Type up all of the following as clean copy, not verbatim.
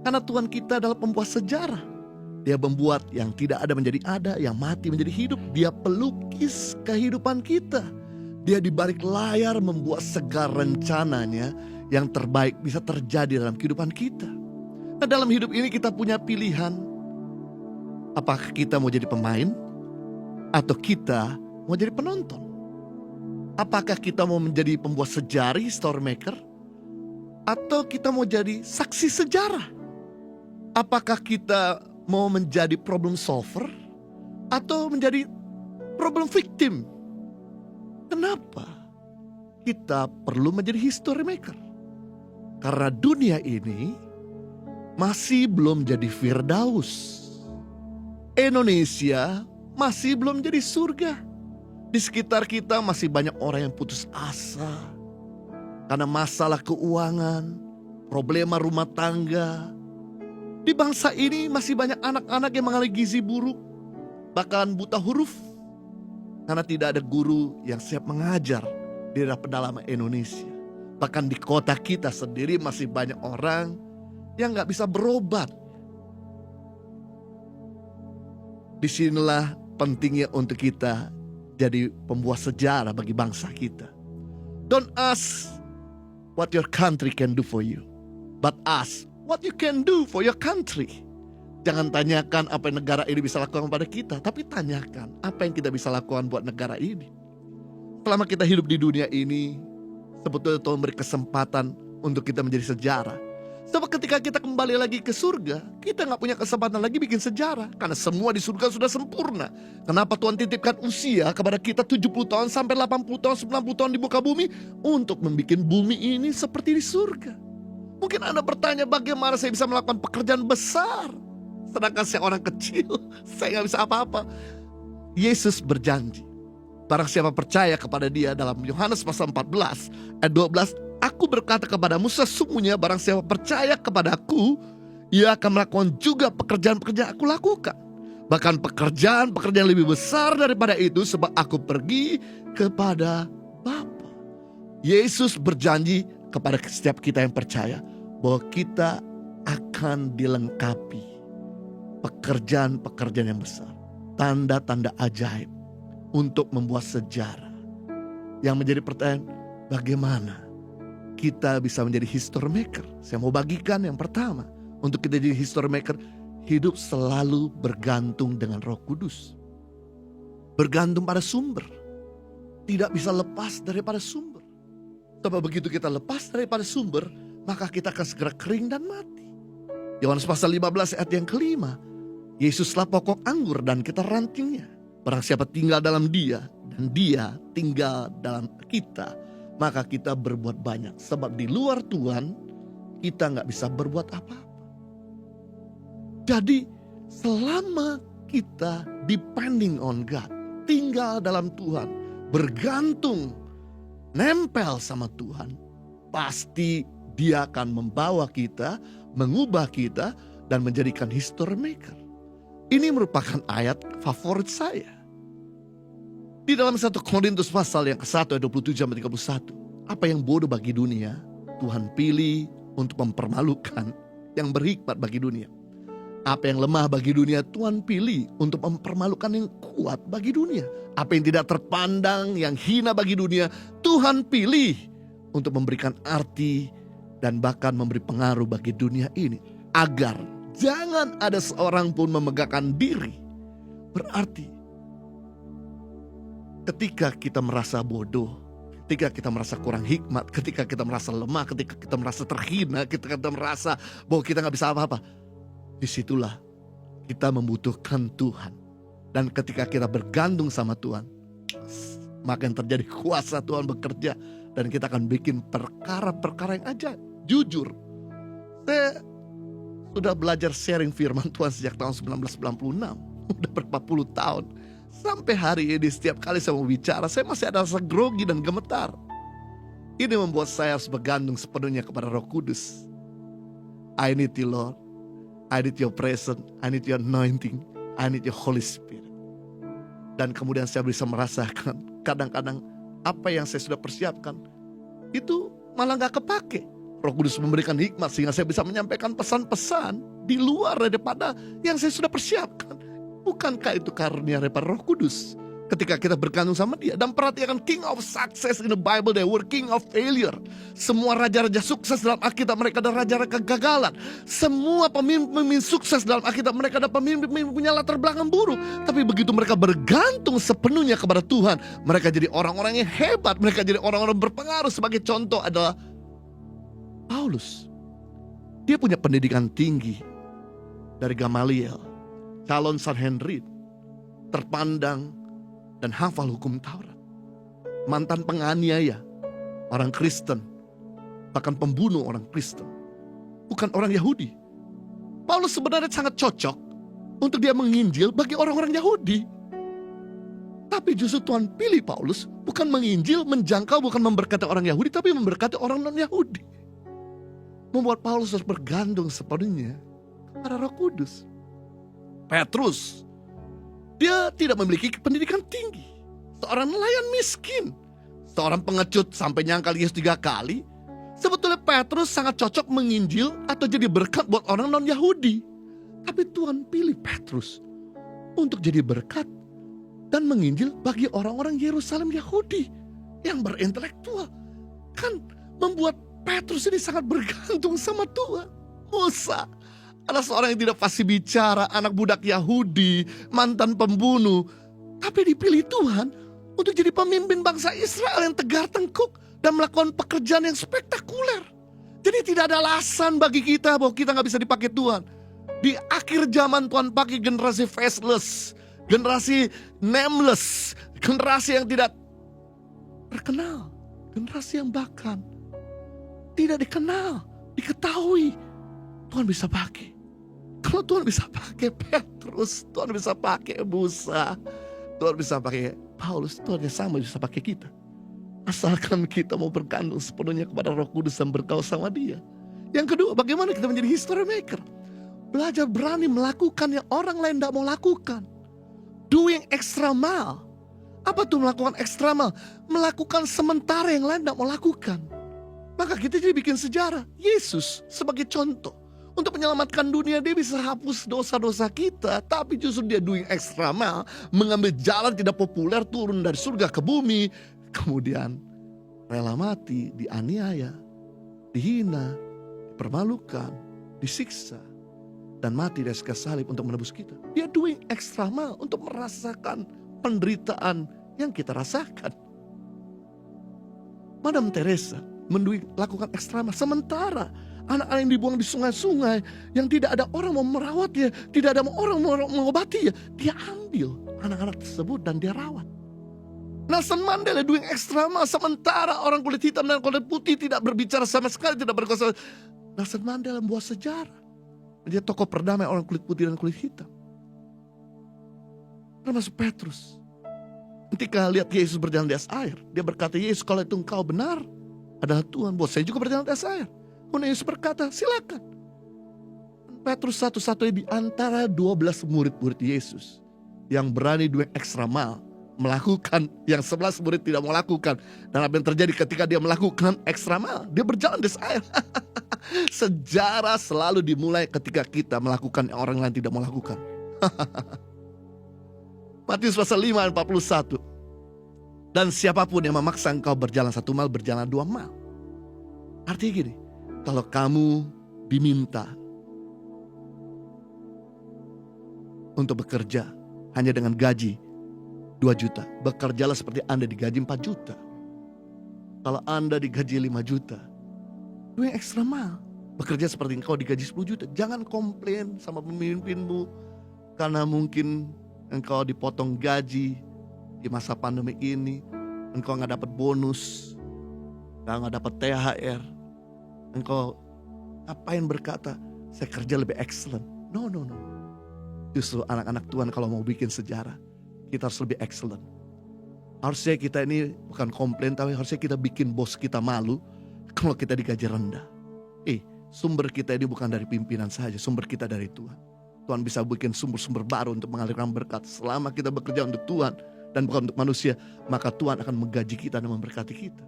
Karena Tuhan kita adalah pembuat sejarah. Dia membuat yang tidak ada menjadi ada, yang mati menjadi hidup. Dia pelukis kehidupan kita. Dia di balik layar membuat segala rencananya yang terbaik bisa terjadi dalam kehidupan kita. Nah, dalam hidup ini kita punya pilihan. Apakah kita mau jadi pemain atau kita mau jadi penonton? Apakah kita mau menjadi pembuat sejarah, history maker, atau kita mau jadi saksi sejarah? Apakah kita mau menjadi problem solver atau menjadi problem victim? Kenapa kita perlu menjadi history maker? Karena dunia ini masih belum jadi Firdaus. Indonesia masih belum jadi surga. Di sekitar kita masih banyak orang yang putus asa karena masalah keuangan, problema rumah tangga. Di bangsa ini masih banyak anak-anak yang mengalami gizi buruk, bahkan buta huruf, karena tidak ada guru yang siap mengajar di daerah pedalaman Indonesia. Bahkan di kota kita sendiri masih banyak orang yang gak bisa berobat. Disinilah pentingnya untuk kita jadi pembuat sejarah bagi bangsa kita. Don't ask what your country can do for you, but ask what you can do for your country. Jangan tanyakan apa yang negara ini bisa lakukan pada kita, tapi tanyakan apa yang kita bisa lakukan buat negara ini. Selama kita hidup di dunia ini, sebetulnya Tuhan beri kesempatan untuk kita menjadi sejarah. Sebab ketika kita kembali lagi ke surga, kita gak punya kesempatan lagi bikin sejarah. Karena semua di surga sudah sempurna. Kenapa Tuhan titipkan usia kepada kita 70 tahun sampai 80 tahun, 90 tahun di muka bumi? Untuk membuat bumi ini seperti di surga. Mungkin Anda bertanya, bagaimana saya bisa melakukan pekerjaan besar sedangkan saya orang kecil, saya gak bisa apa-apa. Yesus berjanji, barang siapa percaya kepada dia, dalam Yohanes pasal 14 ayat 12, aku berkata kepadamu, sesungguhnya barang siapa percaya kepadaku, ia akan melakukan juga pekerjaan-pekerjaan aku lakukan. Bahkan pekerjaan-pekerjaan lebih besar daripada itu, sebab aku pergi kepada Bapa. Yesus berjanji kepada setiap kita yang percaya bahwa kita akan dilengkapi pekerjaan-pekerjaan yang besar, tanda-tanda ajaib untuk membuat sejarah. Yang menjadi pertanyaan, bagaimana kita bisa menjadi history maker? Saya mau bagikan yang pertama, untuk kita jadi history maker, hidup selalu bergantung dengan Roh Kudus. Bergantung pada sumber. Tidak bisa lepas daripada sumber. Sebab begitu kita lepas daripada sumber, maka kita akan segera kering dan mati. Yohanes pasal 15 ayat yang kelima, Yesuslah pokok anggur dan kita rantingnya. Barang siapa tinggal dalam dia dan dia tinggal dalam kita, maka kita berbuat banyak. Sebab di luar Tuhan kita gak bisa berbuat apa-apa. Jadi selama kita depending on God, tinggal dalam Tuhan, bergantung, nempel sama Tuhan, pasti dia akan membawa kita, mengubah kita, dan menjadikan history maker. Ini merupakan ayat favorit saya. Di dalam 1 Korintus pasal yang ke-1 ayat 27-31. Apa yang bodoh bagi dunia, Tuhan pilih untuk mempermalukan yang berhikmat bagi dunia. Apa yang lemah bagi dunia, Tuhan pilih untuk mempermalukan yang kuat bagi dunia. Apa yang tidak terpandang, yang hina bagi dunia, Tuhan pilih untuk memberikan arti dan bahkan memberi pengaruh bagi dunia ini. Agar jangan ada seorang pun memegahkan diri. Berarti ketika kita merasa bodoh, ketika kita merasa kurang hikmat, ketika kita merasa lemah, ketika kita merasa terhina, ketika kita merasa bahwa kita gak bisa apa-apa, disitulah kita membutuhkan Tuhan. Dan ketika kita bergantung sama Tuhan, maka yang terjadi kuasa Tuhan bekerja. Dan kita akan bikin perkara-perkara yang ajaib. Jujur, saya sudah belajar sharing firman Tuhan sejak tahun 1996. Udah berapa puluh tahun. Sampai hari ini setiap kali saya mau bicara, saya masih ada rasa grogi dan gemetar. Ini membuat saya harus bergantung sepenuhnya kepada Roh Kudus. I need you, Lord. I need your presence. I need your anointing. I need your Holy Spirit. Dan kemudian saya bisa merasakan kadang-kadang apa yang saya sudah persiapkan itu malah gak kepake. Roh Kudus memberikan hikmat sehingga saya bisa menyampaikan pesan-pesan di luar daripada yang saya sudah persiapkan. Bukankah itu karunia daripada Roh Kudus? Ketika kita bergantung sama Dia. Dan perhatikan, King of Success in the Bible, they were king of failure. Semua raja-raja sukses dalam Alkitab mereka adalah raja-raja kegagalan. Semua pemimpin sukses dalam Alkitab mereka adalah pemimpin punya latar belakang buruk. Tapi begitu mereka bergantung sepenuhnya kepada Tuhan, mereka jadi orang-orang yang hebat. Mereka jadi orang-orang berpengaruh. Sebagai contoh adalah Paulus. Dia punya pendidikan tinggi dari Gamaliel, calon Sanhedrin, terpandang dan hafal hukum Taurat. Mantan penganiaya orang Kristen, bahkan pembunuh orang Kristen, bukan orang Yahudi. Paulus sebenarnya sangat cocok untuk dia menginjil bagi orang-orang Yahudi. Tapi justru Tuhan pilih Paulus bukan menginjil, menjangkau, bukan memberkati orang Yahudi, tapi memberkati orang non-Yahudi. Membuat Paulus harus bergantung sepenuhnya kepada Roh Kudus. Petrus, dia tidak memiliki pendidikan tinggi. Seorang nelayan miskin. Seorang pengecut sampai nyangkal Yesus 3 kali. Sebetulnya Petrus sangat cocok menginjil atau jadi berkat buat orang non-Yahudi. Tapi Tuhan pilih Petrus untuk jadi berkat dan menginjil bagi orang-orang Yerusalem Yahudi yang berintelektual. Kan membuat Petrus ini sangat bergantung sama Tuhan. Musa adalah seorang yang tidak fasih bicara, anak budak Yahudi, mantan pembunuh. Tapi dipilih Tuhan untuk jadi pemimpin bangsa Israel yang tegar tengkuk dan melakukan pekerjaan yang spektakuler. Jadi tidak ada alasan bagi kita bahwa kita gak bisa dipakai Tuhan. Di akhir zaman Tuhan pakai generasi faceless, generasi nameless, generasi yang tidak terkenal, generasi yang bahkan tidak dikenal, diketahui. Tuhan bisa pakai. Kalau Tuhan bisa pakai Petrus, Tuhan bisa pakai Musa, Tuhan bisa pakai Paulus, Tuhan yang sama bisa pakai kita. Asalkan kita mau bergantung sepenuhnya kepada Roh Kudus dan bergaul sama Dia. Yang kedua, bagaimana kita menjadi history maker? Belajar berani melakukan yang orang lain tidak mau lakukan. Doing extra mile. Apa tuh melakukan extra mile? Melakukan sementara yang lain tidak mau lakukan. Maka kita jadi bikin sejarah. Yesus sebagai contoh. Untuk menyelamatkan dunia, dia bisa hapus dosa-dosa kita. Tapi justru dia doing extra mile, mengambil jalan tidak populer, turun dari surga ke bumi. Kemudian rela mati, dianiaya, dihina, dipermalukan, disiksa, dan mati dari kayu salib untuk menebus kita. Dia doing extra mile untuk merasakan penderitaan yang kita rasakan. Madam Teresa lakukan extra mile. Sementara anak-anak yang dibuang di sungai-sungai, yang tidak ada orang mau merawatnya, tidak ada orang mau mengobatinya, dia ambil anak-anak tersebut dan dia rawat. Nelson Mandela doing extra mile, sementara orang kulit hitam dan kulit putih tidak berbicara sama sekali, tidak berkuasa. Nelson Mandela membuat sejarah. Dia tokoh perdamai orang kulit putih dan kulit hitam. Termasuk Petrus. Ketika lihat Yesus berjalan di atas air, dia berkata, Yesus, kalau itu engkau benar adalah Tuhan, buat saya juga berjalan di atas air. Kemudian Yesus berkata, silakan. Petrus satu-satunya di antara 12 murid-murid Yesus yang berani doing extra mile, melakukan yang 11 murid tidak mau lakukan. Dan apa yang terjadi ketika dia melakukan extra mile? Dia berjalan di air. Sejarah selalu dimulai ketika kita melakukan yang orang lain tidak mau lakukan. Matius pasal 5 ayat 41. Dan siapapun yang memaksa engkau berjalan 1 mil, berjalan 2 mil. Artinya gini, kalau kamu diminta untuk bekerja hanya dengan gaji 2 juta, bekerjalah seperti Anda digaji 4 juta. Kalau Anda digaji 5 juta, doing extra mile, bekerja seperti engkau digaji 10 juta. Jangan komplain sama pemimpinmu karena mungkin engkau dipotong gaji di masa pandemi ini, engkau gak dapat bonus, engkau gak dapat THR. Engkau ngapain berkata, saya kerja lebih excellent. No. Justru anak-anak Tuhan kalau mau bikin sejarah, kita harus lebih excellent. Harusnya kita ini bukan komplain, tapi harusnya kita bikin bos kita malu kalau kita digaji rendah. Sumber kita ini bukan dari pimpinan saja, sumber kita dari Tuhan. Tuhan bisa bikin sumber-sumber baru untuk mengalirkan berkat. Selama kita bekerja untuk Tuhan dan bukan untuk manusia, maka Tuhan akan menggaji kita dan memberkati kita.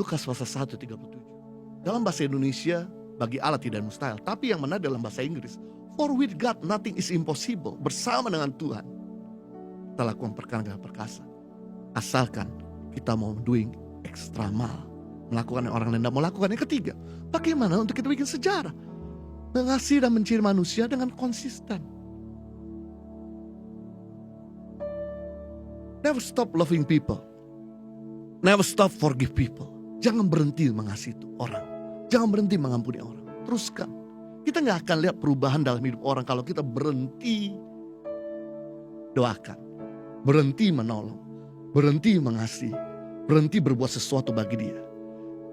Lukas pasal 1:37. Dalam bahasa Indonesia, bagi Allah tidak mustahil. Tapi yang menarik dalam bahasa Inggris, for with God nothing is impossible. Bersama dengan Tuhan, kita lakukan perkara-perkara. Asalkan kita mau doing extra mile, melakukan yang orang lain tidak mau lakukan. Yang ketiga, bagaimana untuk kita bikin sejarah? Mengasihi dan mencintai manusia dengan konsisten. Never stop loving people. Never stop forgive people. Jangan berhenti mengasihi orang. Jangan berhenti mengampuni orang. Teruskan. Kita gak akan lihat perubahan dalam hidup orang kalau kita berhenti doakan, berhenti menolong, berhenti mengasihi, berhenti berbuat sesuatu bagi dia.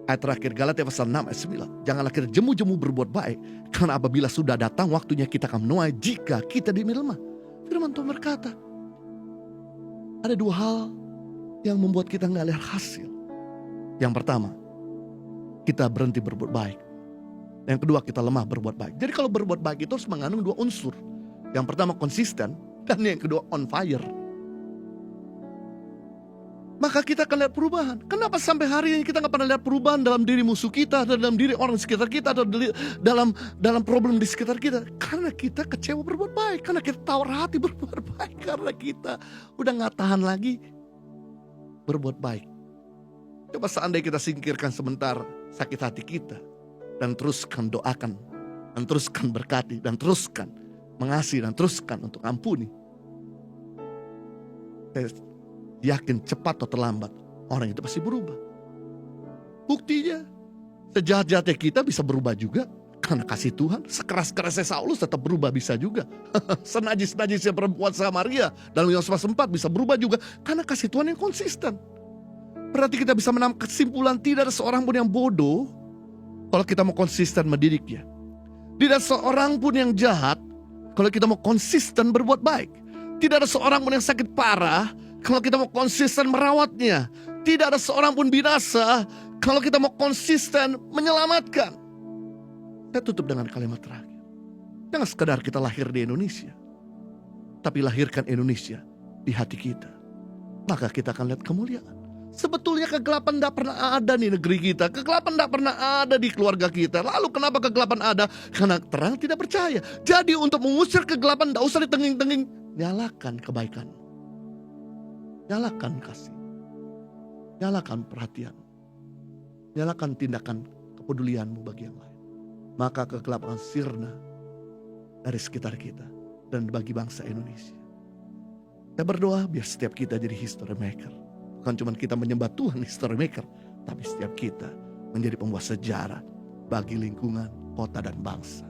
Ayat terakhir Galatia pasal 6 ayat 9. Janganlah kita jemu-jemu berbuat baik, karena apabila sudah datang waktunya kita akan menuai jika kita lemah. Firman Tuhan berkata, ada dua hal yang membuat kita gak lihat hasil. Yang pertama, kita berhenti berbuat baik. Yang kedua, kita lemah berbuat baik. Jadi kalau berbuat baik itu harus mengandung dua unsur. Yang pertama konsisten, dan yang kedua on fire. Maka kita akan lihat perubahan. Kenapa sampai hari ini kita gak pernah lihat perubahan dalam diri musuh kita, atau dalam diri orang di sekitar kita, atau dalam problem di sekitar kita? Karena kita kecewa berbuat baik. Karena kita tawar hati berbuat baik. Karena kita udah gak tahan lagi berbuat baik. Coba seandainya kita singkirkan sebentar sakit hati kita, dan teruskan doakan, dan teruskan berkati, dan teruskan mengasihi, dan teruskan untuk ampuni. Saya yakin cepat atau terlambat orang itu pasti berubah. Buktinya sejahat-jahatnya kita bisa berubah juga karena kasih Tuhan. Sekeras-kerasnya Saulus tetap berubah bisa juga. Senajis-najisnya perempuan Samaria dalam Yohanes 4 bisa berubah juga karena kasih Tuhan yang konsisten. Berarti kita bisa menangkap kesimpulan tidak ada seorang pun yang bodoh kalau kita mau konsisten mendidiknya. Tidak seorang pun yang jahat kalau kita mau konsisten berbuat baik. Tidak ada seorang pun yang sakit parah kalau kita mau konsisten merawatnya. Tidak ada seorang pun binasa kalau kita mau konsisten menyelamatkan. Saya tutup dengan kalimat terakhir. Jangan sekedar kita lahir di Indonesia, tapi lahirkan Indonesia di hati kita. Maka kita akan lihat kemuliaan. Sebetulnya kegelapan tidak pernah ada di negeri kita. Kegelapan tidak pernah ada di keluarga kita. Lalu kenapa kegelapan ada? Karena terang tidak percaya. Jadi untuk mengusir kegelapan tidak usah ditenging-tenging. Nyalakan kebaikan. Nyalakan kasih. Nyalakan perhatian. Nyalakan tindakan kepedulianmu bagi yang lain. Maka kegelapan sirna dari sekitar kita dan bagi bangsa Indonesia. Saya berdoa biar setiap kita jadi history maker. Bukan cuma kita menyembah Tuhan history maker, tapi setiap kita menjadi pembuat sejarah bagi lingkungan, kota dan bangsa.